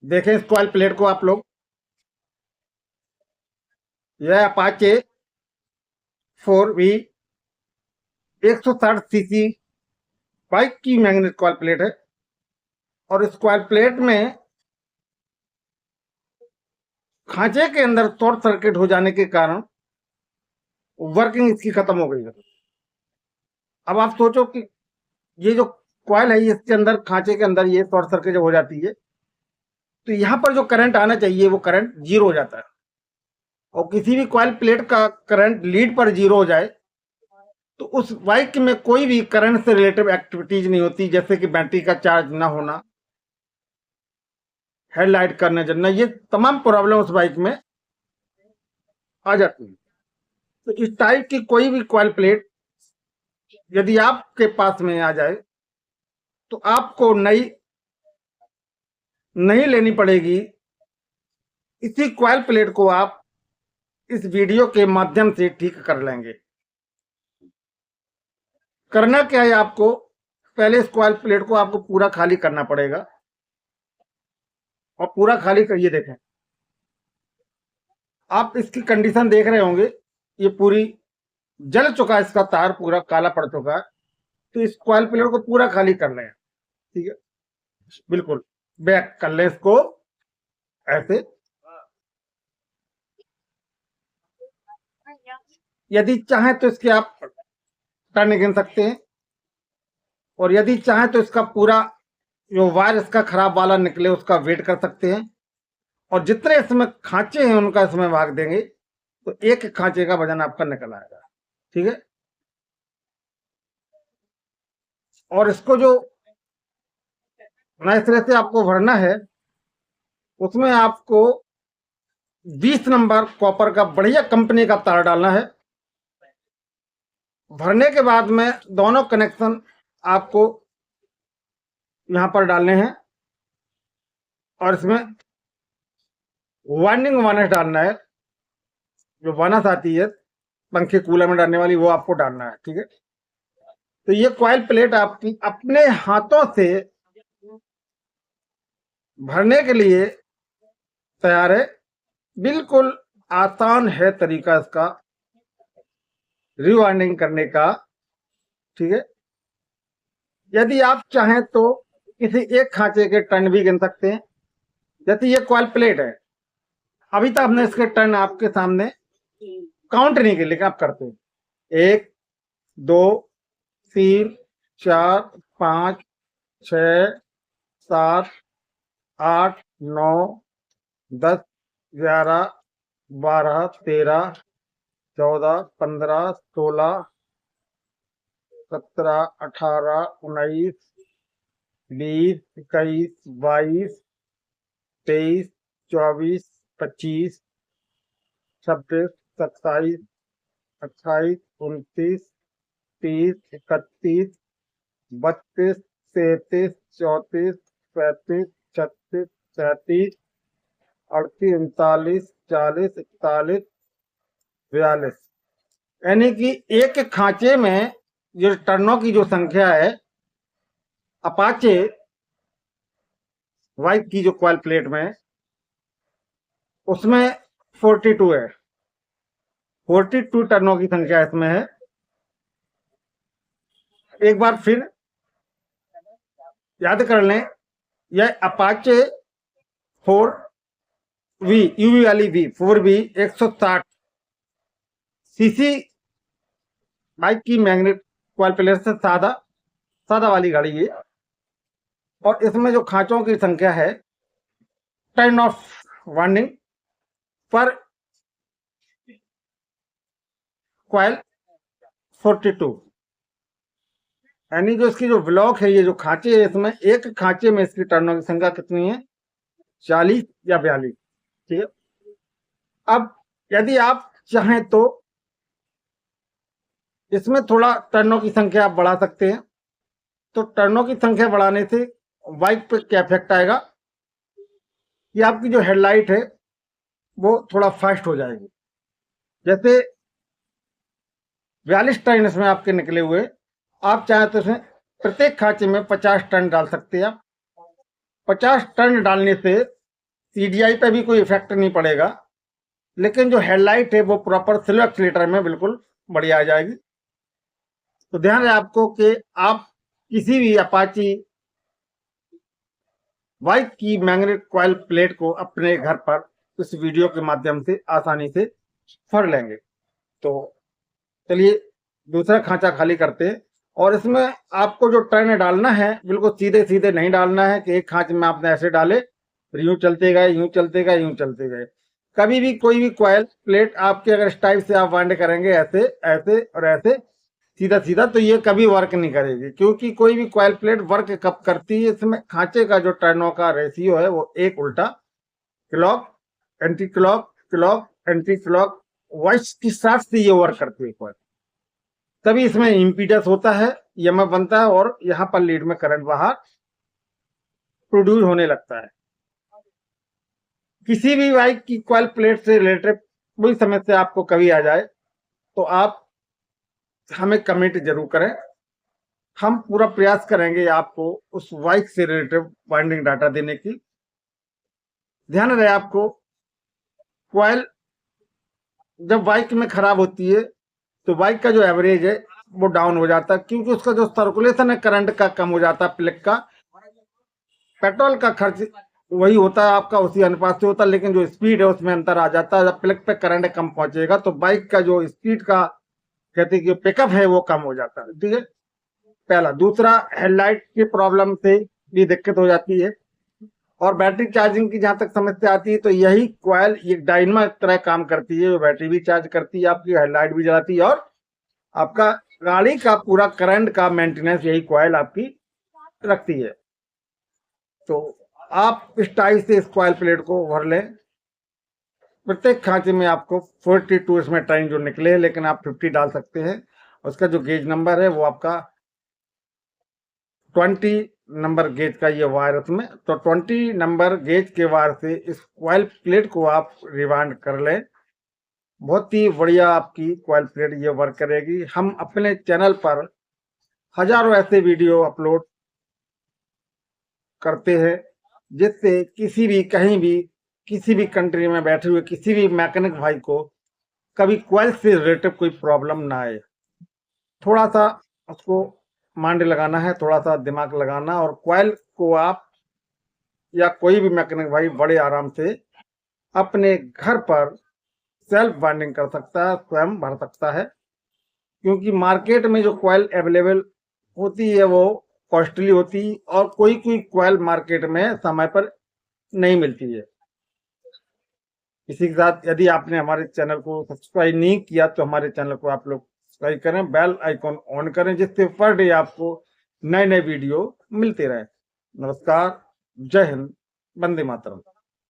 देखें इस coil plate को आप लोग, यह अपाचे 4V 160 सीसी बाइक की मैग्नेट कॉइल प्लेट है। और इस कॉइल प्लेट में खांचे के अंदर शॉर्ट सर्किट हो जाने के कारण वर्किंग इसकी खत्म हो गई है। अब आप सोचो कि ये जो कॉइल है इसके अंदर, खांचे के अंदर ये शॉर्ट सर्किट जब हो जाती है तो यहाँ पर जो करंट आना चाहिए वो करंट जीरो हो जाता है। और किसी भी कॉइल प्लेट का करंट लीड पर जीरो हो जाए तो उस बाइक में कोई भी करंट से रिलेटेड एक्टिविटीज नहीं होती, जैसे कि बैटरी का चार्ज ना होना, हेडलाइट करने जलना, ये तमाम प्रॉब्लम उस बाइक में आ जाती है। तो इस टाइप की कोई भी कॉइल प्लेट यदि आपके पास में आ जाए तो आपको नई नहीं लेनी पड़ेगी। इसी कॉइल प्लेट को आप इस वीडियो के माध्यम से ठीक कर लेंगे। करना क्या है, आपको पहले इस कॉइल प्लेट को आपको पूरा खाली करना पड़ेगा। और पूरा खाली करिए, देखें आप इसकी कंडीशन देख रहे होंगे, ये पूरी जल चुका है, इसका तार पूरा काला पड़ चुका है। तो इस कॉइल प्लेट को पूरा खाली कर लें, ठीक है, बिल्कुल बैक कर लें इसको ऐसे। यदि चाहें तो इसके आप टर्न गिन सकते हैं, और यदि चाहें तो इसका पूरा जो वायर इसका खराब वाला निकले उसका वेट कर सकते हैं। और जितने इसमें खांचे हैं उनका इसमें भाग देंगे तो एक खांचे का वजन आपका निकल आएगा, ठीक है। और इसको जो नए सिरे से आपको भरना है उसमें आपको 20 नंबर कॉपर का बढ़िया कंपनी का तार डालना है। भरने के बाद में दोनों कनेक्शन आपको यहां पर डालने हैं, और इसमें वाइंडिंग वानस डालना है, जो वानस आती है पंखे कूलर में डालने वाली, वो आपको डालना है, ठीक है। तो ये कॉइल प्लेट आपकी अपने हाथों से भरने के लिए तैयार है। बिल्कुल आसान है तरीका इसका रिवाइंडिंग करने का, ठीक है। यदि आप चाहें तो किसी एक खांचे के टर्न भी गिन सकते हैं। जैसे ये कॉइल प्लेट है, अभी तक हमने इसके टर्न आपके सामने काउंट नहीं किए, लेकिन आप करते हैं 1 2 3 4 5 6 7 8 9 10 11 12 13 14 15 16 17 18 19 20 21 22 23 24 25 26 27 28 29 30 31 32 33 34 35 36 37 38 39 40 41 42, यानी कि एक खांचे में जो टर्नों की जो संख्या है अपाचे बाइक की जो कॉइल प्लेट में उसमें 42 है। 42 टर्नों की संख्या इसमें है। एक बार फिर याद कर लें, यह अपाचे 4V यूवी वाली भी 4V 160 सीसी बाइक की मैग्नेट कॉइल प्लेट से सादा वाली गाड़ी है। और इसमें जो खांचों की संख्या है टर्न ऑफ वाइंडिंग पर कॉइल 42, यानी जो इसकी जो ब्लॉक है, ये जो खांचे है, इसमें एक खांचे में इसकी टर्नों की संख्या कितनी है, 40 या 42, ठीक है। अब यदि आप चाहें तो इसमें थोड़ा टर्नों की संख्या आप बढ़ा सकते हैं। तो टर्नों की संख्या बढ़ाने से बाइक पे क्या इफेक्ट आएगा कि आपकी जो हेडलाइट है वो थोड़ा फास्ट हो जाएगी। जैसे 42 टर्न इसमें आपके निकले हुए, आप चाहें तो इसमें प्रत्येक खांचे में 50 टर्न डाल सकते हैं आप। 50 टर्न डालने से CDI पे भी कोई इफेक्ट नहीं पड़ेगा, लेकिन जो हेडलाइट है वो प्रॉपर सिल्वर एक्सीलेटर में बिल्कुल बढ़िया आ जाएगी। तो ध्यान रहे आपको कि आप किसी भी अपाची बाइक की मैग्नेट कॉइल प्लेट को अपने घर पर इस वीडियो के माध्यम से आसानी से फर लेंगे। तो चलिए दूसरा खांचा खाली करते हैं, और इसमें आपको जो टर्न डालना है बिल्कुल सीधे सीधे नहीं डालना है कि एक खांच में आपने ऐसे डाले यूं चलते गए यूं चलते गए यूं चलते गए। कभी भी कोई भी कॉइल प्लेट आपके अगर इस टाइप से आप वाइंड करेंगे ऐसे ऐसे और ऐसे सीधा सीधा, तो ये कभी वर्क नहीं करेगी, क्योंकि कोई भी कॉइल प्लेट वर्क कब करती है, इसमें खांचे का जो टर्नों का रेशियो है वो एक उल्टा clock anti clock clock anti clock voice के साथ से ये वर्क करती है कॉइल। तभी इसमें इम्पीडेंस होता है, ईएमएफ बनता है, और यहाँ पर लीड में करंट बाहर प्रोड्यूस होने लगता है। किसी भी बाइक की कॉइल प्लेट से रिलेटेड कोई समस्या आपको कभी आ जाए तो आप हमें कमेंट जरूर करें, हम पूरा प्रयास करेंगे आपको उस बाइक से रिलेटेड वाइंडिंग डाटा देने की। ध्यान रहे आपको, कॉइल जब बाइक में खराब होती है तो बाइक का जो एवरेज है वो डाउन हो जाता है, क्योंकि उसका जो सर्कुलेशन है करंट का कम हो जाता है, प्लेग का पेट्रोल का खर्च वही होता है आपका, उसी अनुपात से होता है, लेकिन जो स्पीड है उसमें अंतर आ जाता है। जब प्लेग पे करंट कम पहुंचेगा तो बाइक का जो स्पीड का कहते हैं कि पिकअप है वो कम हो जाता है। ठीक है, पहला। दूसरा, हेडलाइट की प्रॉब्लम से भी दिक्कत हो जाती है, और बैटरी चार्जिंग की जहां तक समस्या आती है तो यही कॉइल ये डायनामो की तरह काम करती है, जो बैटरी भी चार्ज करती है, आपकी हेडलाइट भी जलाती है, और आपका गाड़ी का पूरा करंट का मेंटेनेंस यही कॉइल आपकी रखती है। तो आप इस टाइप से इस कॉइल प्लेट को भर लें। प्रत्येक खांचे में आपको 42 इसमें टाइम जो निकले हैं, लेकिन आप 50 डाल सकते हैं। उसका जो गेज नंबर है वो आपका 20 नंबर गेज का ये वायर उसमें, तो 20 नंबर गेज के वायर से इस कॉइल प्लेट को आप रिवाइंड कर लें। बहुत ही बढ़िया आपकी कॉइल प्लेट ये वर्क करेगी। हम अपने चैनल पर हजारों ऐसे वीडियो अपलोड करते हैं, जिससे किसी भी कहीं भी किसी भी कंट्री में बैठे हुए किसी भी मैकेनिक भाई को कभी कॉइल से रिलेटेड कोई प्रॉब्लम ना आए। थोड़ा सा उसको माइंड लगाना है, थोड़ा सा दिमाग लगाना, और कॉइल को आप या कोई भी मैकेनिक भाई बड़े आराम से अपने घर पर सेल्फ बाइंडिंग कर सकता है, स्वयं भर सकता है। क्योंकि मार्केट में जो कॉइल अवेलेबल होती है वो कॉस्टली होती, और कोई कोई कॉइल मार्केट में समय पर नहीं मिलती है। इसी के साथ यदि आपने हमारे चैनल को सब्सक्राइब नहीं किया तो हमारे चैनल को आप लोग सब्सक्राइब करें, बेल आइकॉन ऑन करें, जिससे पर डे आपको नए नए वीडियो मिलते रहे। नमस्कार, जय हिंद, वंदे मातरम।